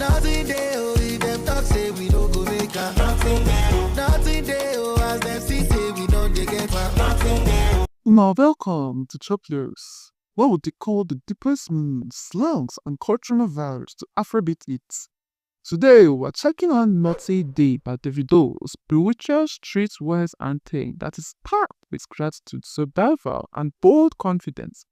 Nothing dey, oh, if them talk say we no go make am. Nothing dey, oh, as them see say we don't dey get am. Nothing dey. Now, welcome to Choplers. What would they call the deepest meanings, slangs, and cultural values to Afrobeat hits? Today, we're checking on Nuttin Dey by Davido's spiritual streetwise anthem that is packed with gratitude, survival, and bold confidence.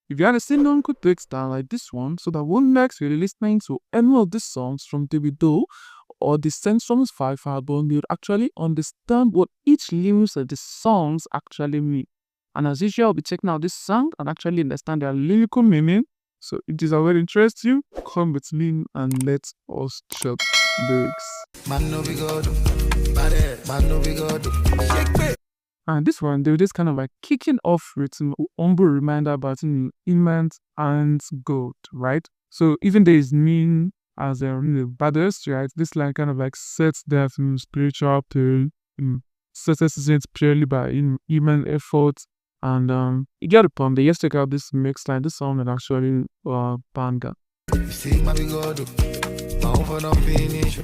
If you haven't seen one good breaks down like this one, so that when next you're listening to any of these songs from Davido or the Sensations 5 album, you'll actually understand what each lyrics of the songs actually mean. And as usual, I'll be checking out this song and actually understand their lyrical meaning. So if this already interests you, come with me and let us check lyrics. Man no be God, bad man no be God. Shake me. And this one, they were just kind of like kicking off with an humble reminder about immense and God, right? So even there is mean as a baddest, right? This line kind of like sets their spiritual appeal, success isn't purely by human effort. And you get the point. They just check out this mix line, this song and actually banger. You see, man, we go do. My own for not finish.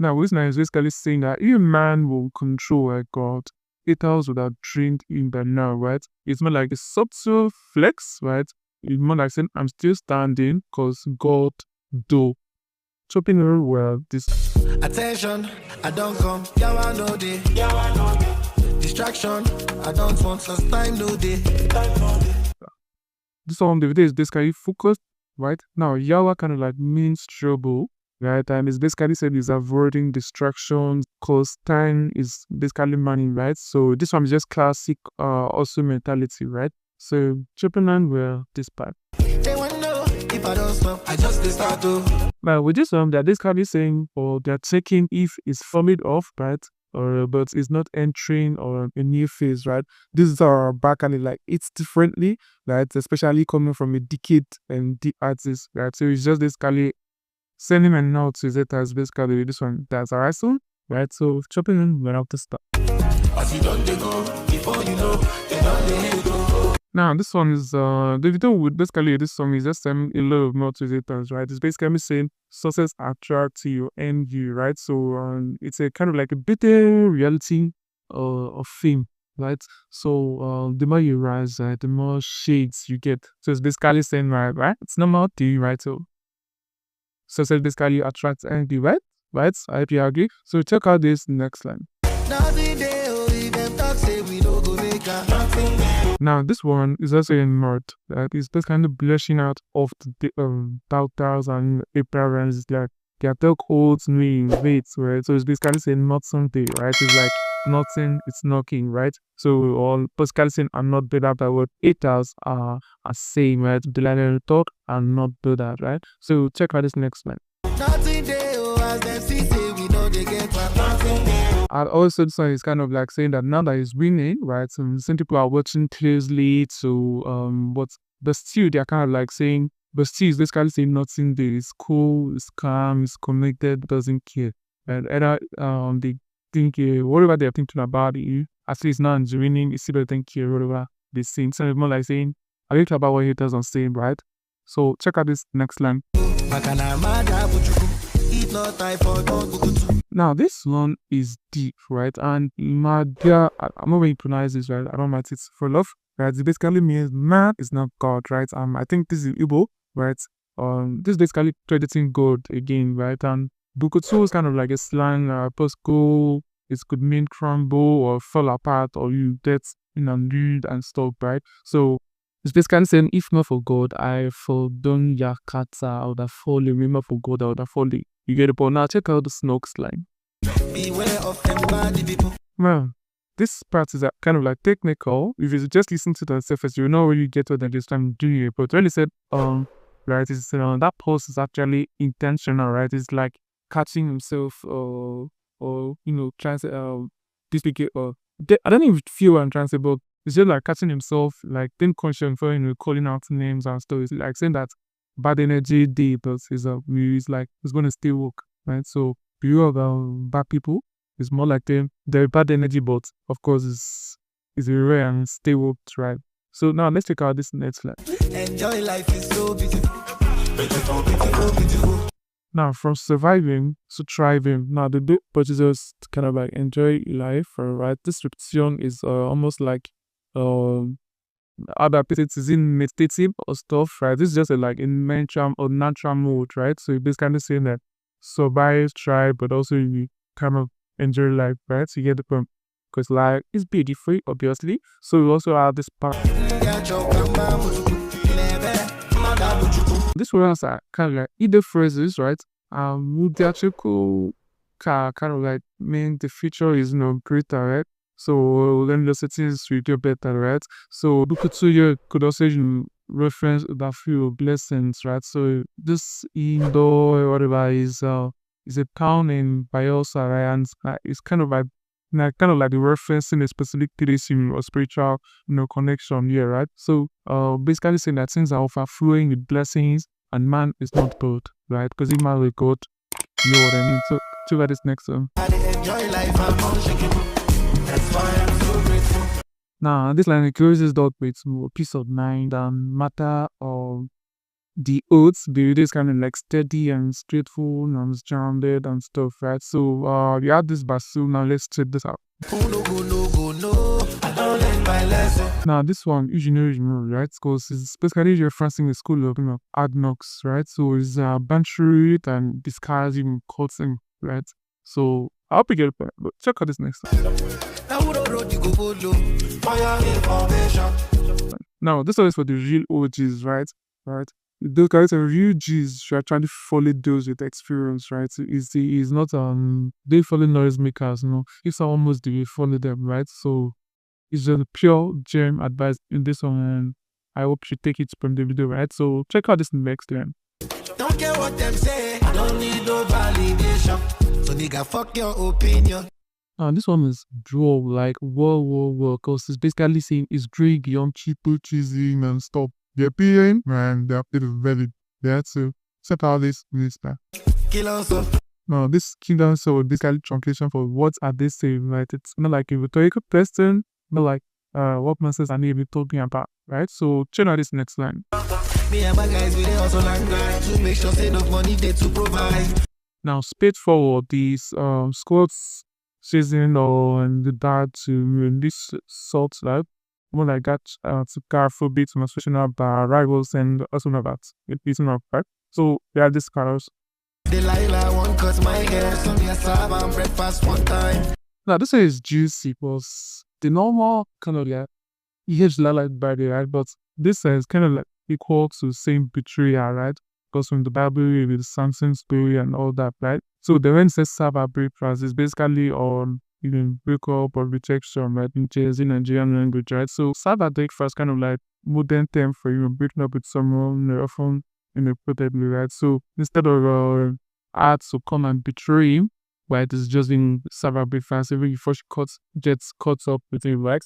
Now, this line is basically saying that if man will control a God, haters would have dreamed in by now, right? It's more like a subtle flex, right? It's more like saying, I'm still standing because God do. Chopping very well. This Attention, I don't come. Yawa no day. Distraction, I don't want such time no day. This song, the video is basically focused, right? Now, Yawa kind of like means trouble, right? And it's basically said is avoiding distractions because time is basically money, right? So this one is just classic also mentality, right? So chopping on well this part. They want to know if I don't stop, I just start to. Now with this one, they're basically saying or they're checking if it's forming off, right? Or but it's not entering or a new phase, right? This is our back and like it's differently, right? Especially coming from a decade and deep artist, right? So it's just basically sending a note to it as basically this one that's our song, right? So chopping in without the start. As you don't go, before you know, they don't go. Now this one is Davido would basically this song is just sending a lot of motivators, right? It's basically saying success attracts you and you, right? So it's a kind of like a bitter reality of fame, right? So the more you rise, the more shades you get. So it's basically saying right? It's normal thing, right? So success basically attracts envy, right? Right? I hope you agree. So check out this next line. Nothing dey, oh, if them talk say we no go make am. Now this one is also a note that is just kind of blushing out of the doubters and appearance, like their talk holds me in weights, right? So it's basically saying not something, right? It's like nothing, it's knocking, right? So all basically saying I'm not better than what haters are saying, right? The line of talk and not better, right? So check out this next one. Nothing dey, oh, as them see say we know they get back. Nothing dey. And also this one is kind of like saying that now that he's winning, right? So some people are watching closely to but still they're kind of like saying, but still it's basically saying nothing there. It's cool, it's calm, it's connected, doesn't care. And either they think whatever they're thinking about it, at least now it's winning, it's still doesn't care whatever they say. So it's more like saying, I think about what haters are saying, right? So check out this next line. Now this one is deep, right? And Madia, I'm not going to pronounce this right. I don't mind it for love, right? It basically means man is not God, right? I think this is Igbo, right? This is basically crediting God again, right? And Bukutsu is kind of like a slang, post-go. It could mean crumble or fall apart or you get nude and stuff, right? So it's basically saying, if not for God, I for done yakata, I would have fallen. Remember for God, I would have fallen. You get the point. Now check out the Snokes line. Beware of embodied people. Well, this part is kind of like technical. If you just listen to the surface, you know really get what they're just trying to do here. But when they said right, it's that pause is actually intentional, right? It's like catching himself or trying to this big I don't even feel what I'm trying to say, but it's just like catching himself, like being conscious for calling out names and stuff. It's like saying that bad energy day, but it's like it's gonna still work, right? So view of bad people is more like they're bad energy, but of course it's a rare and stay worked, right? So now let's check out this next slide. Enjoy life is so beautiful. Beautiful, beautiful, beautiful. Now, from surviving to thriving, now the book pushes us to kind of like enjoy life, right? This repetition is almost like um how do I put it? Is in meditative or stuff, right? This is just a, like in mental or natural mode, right? So you're kind of saying that survive, thrive, but also you kind of enjoy life, right? So you get the point. Because life is beautiful, obviously. So we also have this part. These words are kind of like either phrases, right? The article kind of like mean the future is greater, right? So then the settings will get better, right? So Bukutuyo could also reference the few blessings, right? So this Indo or whatever is a town in Bayelsa, right? And it's kind of like referencing a specific place in or spiritual connection here, right? So basically saying that things are overflowing with blessings and man is not God, right? Because if man with God, you know what I mean. So check out this next one. Now this line encourages dog with more peace of mind and matter of the oaths. The is kind of like steady and straightforward and grounded and stuff, right? So we have this basu. Now let's check this out. Now this one you know, right? Because it's basically referencing the school of hard knocks, right? So it's banter it and disguising cutting, right? So I hope you get it, but check out this next one. Now this one is for the real OGs, right? Right. Those guys are real G's who are trying to follow those with experience, right? So is not they follow noise makers, If someone must do follow them, right? So it's just a pure gem advice in this one, and I hope you take it from the video, right? So check out this next one. Don't care what them say, I don't need no validation. So nigga, fuck your opinion. This one is draw like whoa, because it's basically saying it's Drake, young people cheesing and stuff. The opinion, man, the update is valid. Yeah, so set out this minister. Now, this kingdom so basically translation for what are they saying, right? It's not like a rhetorical person, not like what masters are even talking about, right? So check out this next line. Me and my guys, we also like to make sure enough money there to provide. Now, straightforward, these squads season or in the dad to this sort like more like that to Afrobeat, especially about rivals and also about it beating up, right? So we have these colors. Delilah won't cut my hair, so me and breakfast one time. Now this is juicy because the normal kind of like EH like by the right, but this is kind of like equal to same betrayal, right? Because from the Bible with Samson story and all that, right? So the when says Saba breakfast is basically on break up or rejection, right? In Nigerian language, right? So Saba breakfast kind of like modern term for breaking up with someone often repeatedly, right? So instead of ads to come and betray him, right? It's just in Saba breakfast even before she gets caught up with him, right?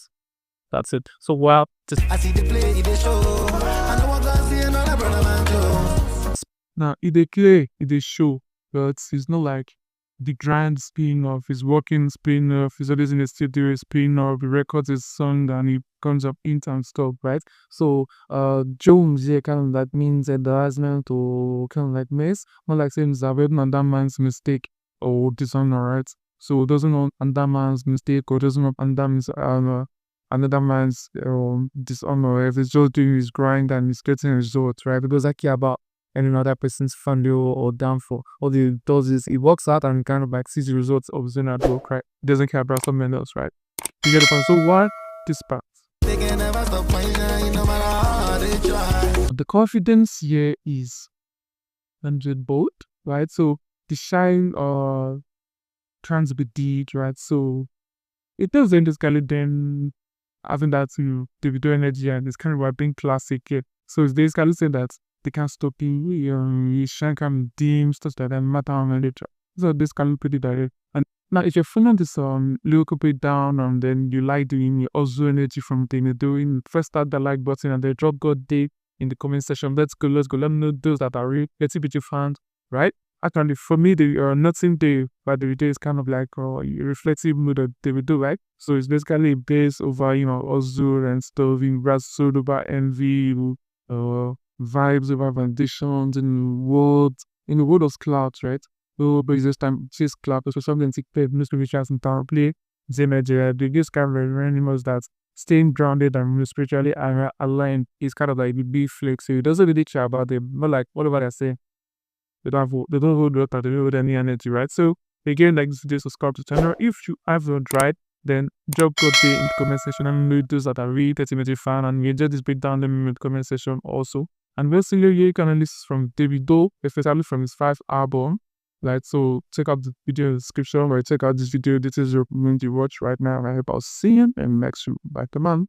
That's it. So well, I see the play, the show. I know what I see another brother man do. Now, it show, but it's not like the grand spin off, his working spin off, he's always in the studio spin off, he records his song and he comes up in and stuff, right? So Jones here kind of that means embarrassment or kind of like mess, not like saying it's another man's mistake or dishonor, right? So it doesn't know another man's mistake or doesn't know another man's dishonor. If it's just doing his grind and he's getting results, right? Because I care about another person's failure or downfall. All he does is he works out and kind of like sees the results of his own hard work, right? He doesn't care about someone else, right? You get the point. So what this part? The confidence here is 100 both, right? So the shine trying to be deed, right? So it doesn't just kind of then having that Davido energy and it's kind of like being classic here. So it's basically saying that they can't stop you shine kind of dim, stuff like that, matter how many later. So this can be pretty direct. And now if you're feeling this little bit down and then you like doing your also energy from thing you're doing, first start the like button and then drop God day in the comment section. Let's go. Let me know those that are really LGBT fans, right? Actually, for me, the Nuttin Dey by Davido is kind of like a reflective mood of Davido, right? So it's basically based over, Ozur and stuff, in Brazil over envy, vibes over foundations and words, in the world of clouds, right? So, but this time, chase cloud, especially in TikTok, most spirituals in town play the Nigeria. They just kind of animals that staying grounded and spiritually aligned is kind of like the big flex. So it doesn't really care about them. Not like whatever they say. They don't hold water, they don't hold any energy, right? So again, like this video, subscribe to the channel. If you haven't tried, then drop good day in the comment section and know those that are really 30-minute fan and you enjoy this breakdown, let me know in the comment section also. And basically you can listen from Davido, especially from his 5th album. Like, so check out the video in the description or check out this video. This is your recommended watch right now. I hope I'll see you in the next one. Bye, come on.